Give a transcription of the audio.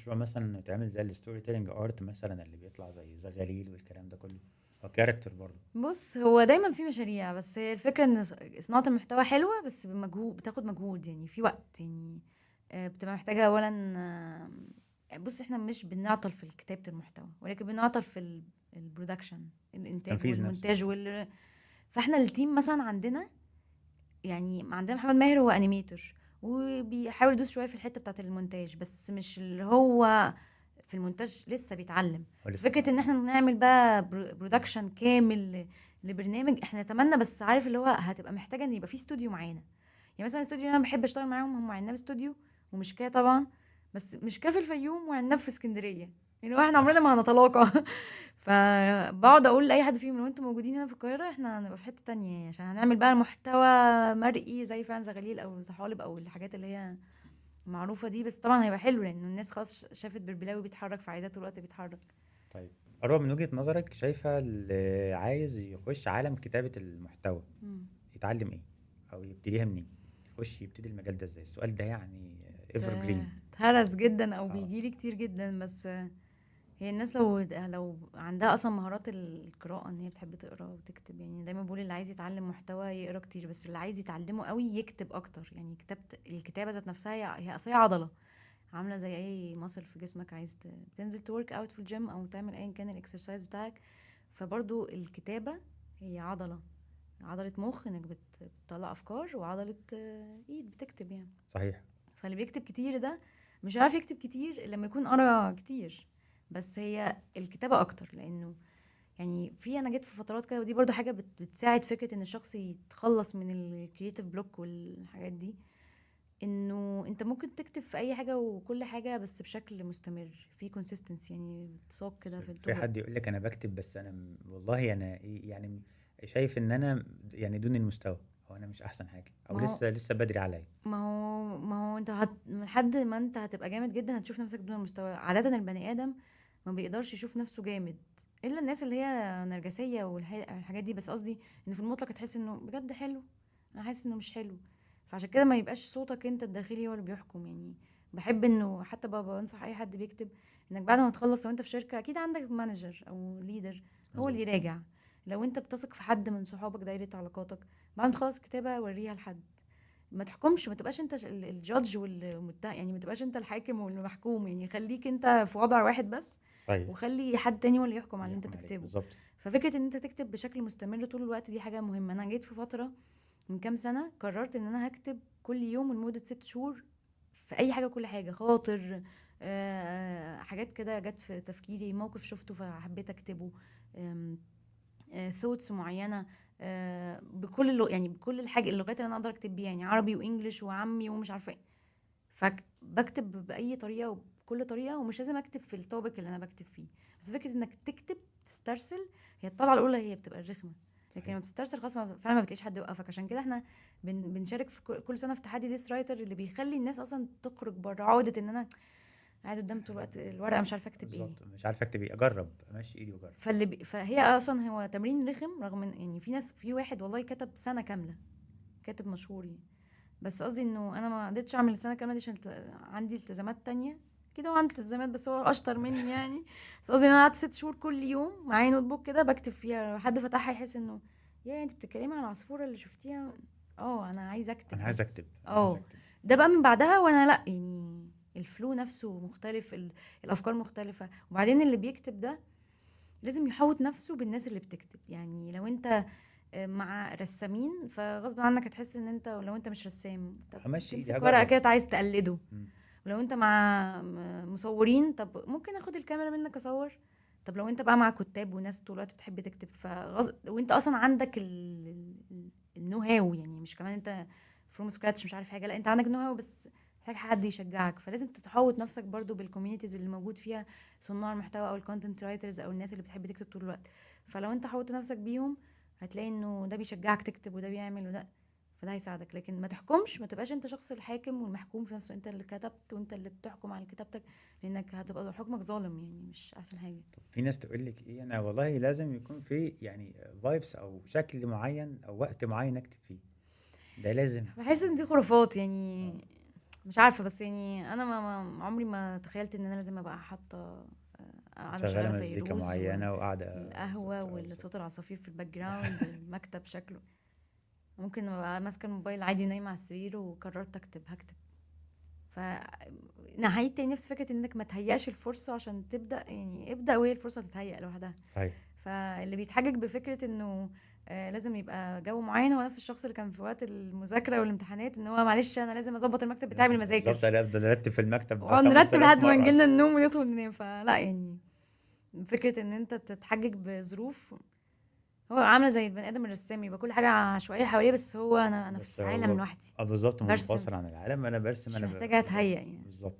مشروع مثلا انه يتعمل زي الستوري تيلينج ارت مثلا اللي بيطلع زي زغاليل والكلام ده كله، او كاركتر برضه؟ بص، هو دايما في مشاريع، بس هي الفكره ان صناعه المحتوى حلوه بس بمجهود، بتاخد مجهود يعني في وقت يعني. بتبقى محتاجه اولا. بص، احنا مش بنعطل في كتابه المحتوى، ولكن بنعطل في البرودكشن، الانتاج تنفيذ نفسه. والمونتاج فاحنا التيم مثلا عندنا، يعني عندنا محمد ماهر هو انيميتر، وبيحاول يدوس شويه في الحته بتاعه المونتاج، بس مش اللي هو في المونتاج لسه بيتعلم. هو لسه فكره ان احنا نعمل بقى برودكشن كامل لبرنامج، احنا نتمنى، بس عارف اللي هو هتبقى محتاجه ان يبقى في استوديو معانا. يعني مثلا الاستوديو اللي انا بحب اشتغل معاهم هم عناب استوديو ومشكاه طبعا، بس مشكاه في الفيوم وعناب في اسكندريه، يعني هو احنا عمرنا ما هنتلاقى. فبقعد اقول لاي حد فيهم لو انتوا موجودين هنا في القاهره احنا هنبقى في حته تانية، يعني عشان هنعمل بقى محتوى مرئي زي فعلا زغاليل او زحالب او الحاجات اللي هي معروفه دي. بس طبعا هيبقى حلو لان الناس خلاص شافت بربلاوي بيتحرك، فعايزاه طول الوقت بيتحرك. طيب، أروى، من وجهة نظرك شايفة اللي عايز يخش عالم كتابة المحتوى مم. يتعلم ايه؟ او يبتديها منين؟ يبتدي المجال ده ازاي؟ السؤال ده يعني ايفر ت- جرين. اتهرس جدا او اه. بيجيلي كتير جدا، بس هي الناس لو عندها اصلا مهارات القراءه، ان هي بتحب تقرا وتكتب، يعني دايما بقول اللي عايز يتعلم محتوى يقرا كتير، بس اللي عايز يتعلمه قوي يكتب اكتر. يعني الكتابه ذات نفسها هي اصلا عضله، عامله زي اي ماسل في جسمك، عايز بتنزل تورك اوت في الجيم او تعمل ايا كان الاكسرسايز بتاعك. فبرضو الكتابه هي عضله مخ انك بتطلع افكار، وعضله ايد بتكتب يعني. صحيح. فاللي بيكتب كتير ده مش عارف يكتب كتير إلا لما يكون قرا كتير. بس هي الكتابة أكتر، لأنه يعني أنا جيت في فترات كده، ودي برضو حاجة بتساعد فكرة إن الشخص يتخلص من الكرياتيف بلوك والحاجات دي، إنه أنت ممكن تكتب في أي حاجة وكل حاجة بس بشكل مستمر في كونسيستنسي، يعني اتساق كده في طول في حد الوقت. يقول لك انا بكتب بس انا والله انا ايه يعني، شايف ان انا يعني دون المستوى، او انا مش احسن حاجه، او ما هو لسه بدري عليا. ما هو انت لحد ما انت هتبقى جامد جدا هتشوف نفسك دون المستوى. عادة البني آدم ما بيقدرش يشوف نفسه جامد الا الناس اللي هي نرجسية والحاجات دي، بس قصدي ان في المطلق هتحس انه بجد حلو، انا حاسس انه مش حلو. فعشان كده ما يبقاش صوتك انت الداخلي هو اللي بيحكم يعني. بحب انه حتى بابا بنصح اي حد بيكتب انك بعد ما تخلص، لو انت في شركة اكيد عندك مانجر او ليدر هو اللي مظبوط. يراجع. لو انت بتثق في حد من صحابك، دايرة علاقاتك، بعد ما تخلص كتابة وريها لحد. ما تحكمش، ما تبقاش انت الجادج والمتهم، يعني ما تبقاش انت الحاكم والمحكوم، يعني خليك انت في وضع واحد بس، صحيح. وخلي حد تاني هو اللي يحكم على اللي اللي انت يحكم عليك بتكتبه. بالظبط. ففكرة ان انت تكتب بشكل مستمر طول الوقت دي حاجة مهمة. انا جيت في فترة من كام سنة قررت ان انا هكتب كل يوم لمدة 6 شهور في اي حاجة، كل حاجة خاطر، حاجات كده جت في تفكيري، موقف شفته فحبيت اكتبه، ثوتس معينه، بكل يعني بكل اللغات اللي انا اقدر اكتب بيها، يعني عربي وانجليش وعامي ومش عارفه ايه. فبكتب باي طريقه وبكل طريقه، ومش لازم اكتب في التوبيك اللي انا بكتب فيه. بس فكره انك تكتب تسترسل، هي الطلعه الاولى هي بتبقى رخمه، لكن صحيح. لما بتسترسل خلاص فعلا ما بتلاقيش حد يوقفك. عشان كده احنا بنشارك في كل سنه في تحدي ديس رايتر، اللي بيخلي الناس اصلا تخرج بره عقده ان انا قاعد قدام طول الوقت الورقه مش عارفه اكتب ايه. بالظبط، مش عارف اكتب ايه، اجرب امشي ايدي واجرب. فهي اصلا هو تمرين رخم، رغم ان يعني في واحد والله كتب سنه كامله، كاتب مشهور يعني. بس قصدي انه انا ما قدرتش اعمل السنه كامله دي عشان عندي التزامات تانية كده، هو عنده التزامات بس هو اشطر مني يعني. بس قصدي ان انا قعدت 6 شهور كل يوم معايا نوت بوك كده بكتب فيها، لو حد فتحها يحس انه يا انت بتتكلمي عن العصفوره اللي شفتيها. انا عايزه انا اكتب عايز بس. اكتب، انا عايز اكتب. ده بقى من بعدها وانا لا يعني الفلو نفسه مختلف، الافكار مختلفه. وبعدين اللي بيكتب ده لازم يحوط نفسه بالناس اللي بتكتب. يعني لو انت مع رسامين فغصب عنك هتحس ان انت، لو انت مش رسام طب همشي ايدي تمسك ورقة هجرب. كده عايز تقلده. مم. ولو انت مع مصورين طب ممكن اخد الكاميرا منك اصور. طب لو انت بقى مع كتاب وناس طول الوقت بتحب تكتب وانت اصلا عندك النو هاو، يعني مش كمان انت فروم سكراتش مش عارف حاجه، لا انت عندك نو هاو بس محتاج حد يشجعك. فلازم تتحوط نفسك برضو بالكوميونيتيز اللي موجود فيها صناع المحتوى او الكونتنت رايترز او الناس اللي بتحب تكتب طول الوقت. فلو انت حوطت نفسك بيهم هتلاقي انه ده بيشجعك تكتب وده بيعمل وده، فده هيساعدك. لكن ما تحكمش، ما تبقاش انت شخص الحاكم والمحكوم في نفسه، انت اللي كتبت وانت اللي بتحكم على كتابتك، لانك هتبقى حكمك ظالم، يعني مش احسن حاجه. في ناس تقول لك ايه، انا والله لازم يكون في يعني فايبس او شكل معين او وقت معين اكتب فيه، ده لازم بحس ان دي خرافات يعني. اه. مش عارفة، بس يعني أنا ما عمري ما تخيلت إن أنا لازم أبقى حاطة قاعدة شغالة مشغلة مزيكا فيروز معينة وقاعدة. والقهوة بالظبط، بالظبط. والصوت العصافير في الباك جراوند، المكتب شكله. ممكن أبقى ماسكة الموبايل عادي نايمة على السرير وقررت هكتب. نهيت تاني نفس فكرة انك ما تهيأش الفرصة عشان تبدأ، يعني ابدأ وهي الفرصة تتهيأ لوحدها. صحيح. فاللي بيتحجج بفكرة انه لازم يبقى جو معين، هو نفس الشخص اللي كان في وقت المذاكرة والامتحانات ان هو معلش انا لازم اظبط المكتب بتاعي لازم بالظبط، بالمذاكر انا افضل ارتب في المكتب ونرتب 5000 لحد ما مرة نجيلنا عشان. النوم وندخل ننام. فلا يعني فكرة ان انت تتحجج بظروف، هو عامله زي البني ادم الرسام، يبقى كل حاجه عشوائيه حواليه بس هو انا بس في عالم هو لوحدي بالظبط برسم، منفصل عن العالم، انا برسم، مش انا محتاجه اتهيأ يعني. بالظبط.